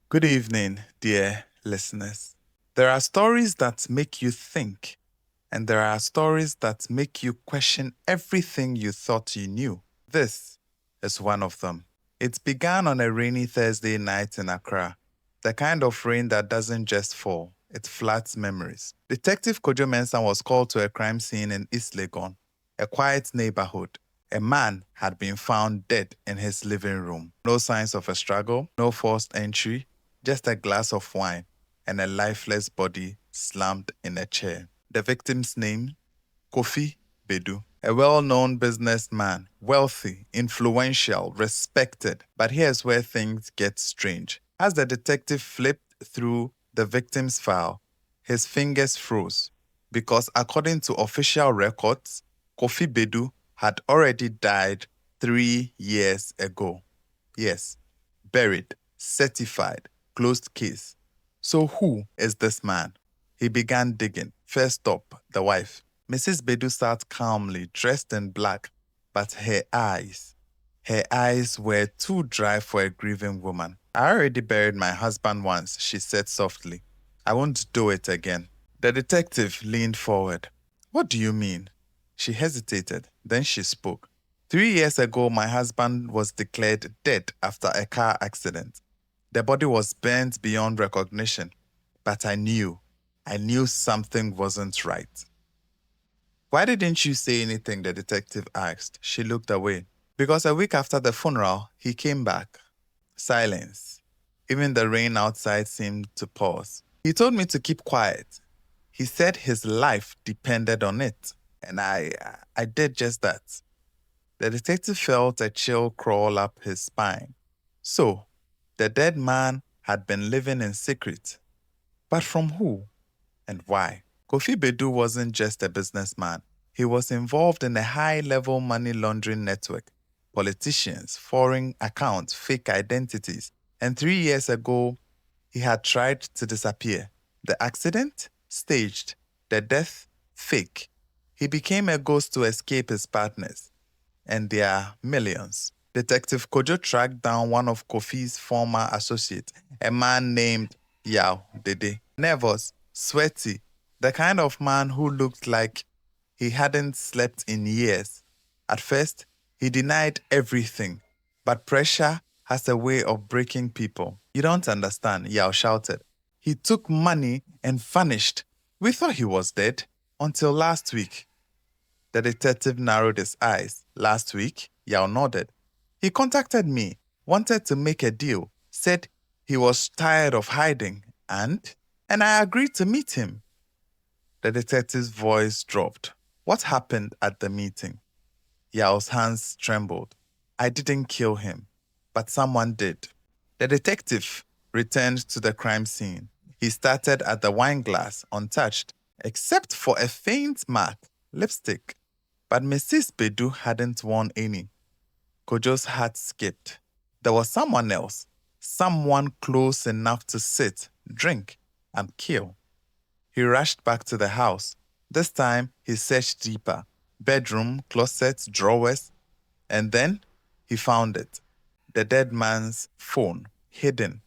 Good evening, dear listeners. There are stories that make you think, and there are stories that make you question everything you thought you knew. This is one of them. It began on a rainy Thursday night in Accra, the kind of rain that doesn't just fall, it floods memories. Detective Kojo Mensah was called to a crime scene in East Legon, a quiet neighborhood. A man had been found dead in his living room. No signs of a struggle, no forced entry, just a glass of wine and a lifeless body slammed in a chair. The victim's name? Kofi Bedu. A well-known businessman, wealthy, influential, respected. But here's where things get strange. As the detective flipped through the victim's file, his fingers froze because according to official records, Kofi Bedu had already died 3 years ago. Yes, buried, certified, closed case. So who is this man? He began digging. First stop, the wife. Mrs. Bedu sat calmly, dressed in black, but her eyes were too dry for a grieving woman. I already buried my husband once, she said softly. I won't do it again. The detective leaned forward. What do you mean? She hesitated. Then she spoke. 3 years ago, my husband was declared dead after a car accident. The body was burnt beyond recognition, but I knew something wasn't right. Why didn't you say anything? The detective asked. She looked away. Because a week after the funeral, he came back. Silence. Even the rain outside seemed to pause. He told me to keep quiet. He said his life depended on it, and I did just that. The detective felt a chill crawl up his spine. So, the dead man had been living in secret. But from who and why? Kofi Bedu wasn't just a businessman. He was involved in a high-level money laundering network. Politicians, foreign accounts, fake identities. And 3 years ago, he had tried to disappear. The accident? Staged. The death? Fake. He became a ghost to escape his partners and their millions. Detective Kojo tracked down one of Kofi's former associates, a man named Yao Dede. Nervous, sweaty, the kind of man who looked like he hadn't slept in years. At first, he denied everything, but pressure has a way of breaking people. You don't understand, Yao shouted. He took money and vanished. We thought he was dead until last week. The detective narrowed his eyes. Last week, Yao nodded. He contacted me, wanted to make a deal, said he was tired of hiding, and I agreed to meet him. The detective's voice dropped. What happened at the meeting? Yao's hands trembled. I didn't kill him, but someone did. The detective returned to the crime scene. He started at the wine glass, untouched, except for a faint mark, lipstick. But Mrs. Bedu hadn't worn any. Kojo's heart skipped. There was someone else, someone close enough to sit, drink, and kill. He rushed back to the house. This time, he searched deeper. Bedroom, closets, drawers. And then, he found it. The dead man's phone, hidden.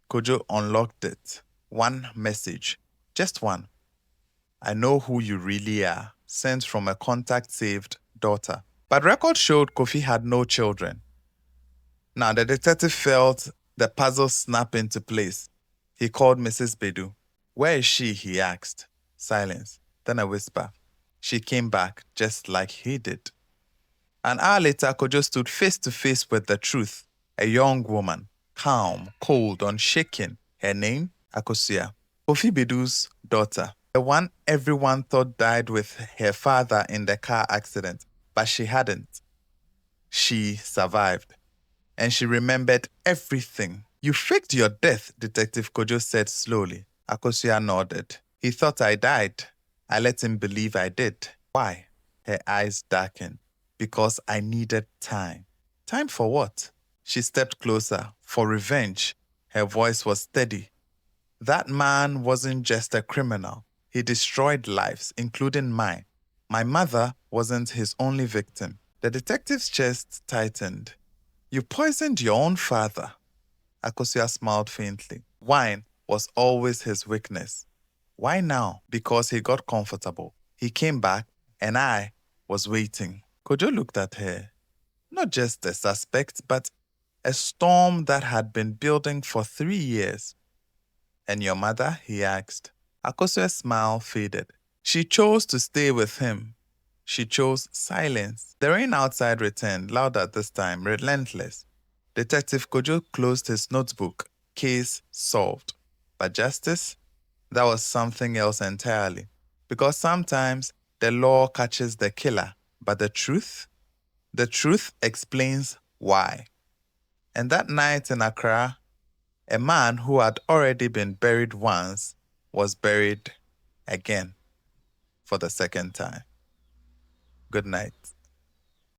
Kojo unlocked it. One message. Just one. I know who you really are, sent from a contact-saved daughter. But records showed Kofi had no children. Now, the detective felt the puzzle snap into place. He called Mrs. Bedu. Where is she? He asked. Silence. Then a whisper. She came back just like he did. An hour later, Kojo stood face to face with the truth. A young woman, calm, cold, unshaken. Her name? Akosua. Kofi Bedu's daughter. The one everyone thought died with her father in the car accident, but she hadn't. She survived. And she remembered everything. You faked your death, Detective Kojo said slowly. Akosua nodded. He thought I died. I let him believe I did. Why? Her eyes darkened. Because I needed time. Time for what? She stepped closer. For revenge. Her voice was steady. That man wasn't just a criminal. He destroyed lives, including mine. My mother wasn't his only victim. The detective's chest tightened. You poisoned your own father. Akosua smiled faintly. Wine was always his weakness. Why now? Because he got comfortable. He came back, and I was waiting. Kojo looked at her. Not just a suspect, but a storm that had been building for 3 years. And your mother? He asked. Akosua's smile faded. She chose to stay with him. She chose silence. The rain outside returned, louder this time, relentless. Detective Kojo closed his notebook. Case solved. But justice? That was something else entirely. Because sometimes the law catches the killer, but the truth? The truth explains why. And that night in Accra, a man who had already been buried once was buried again for the second time. Good night.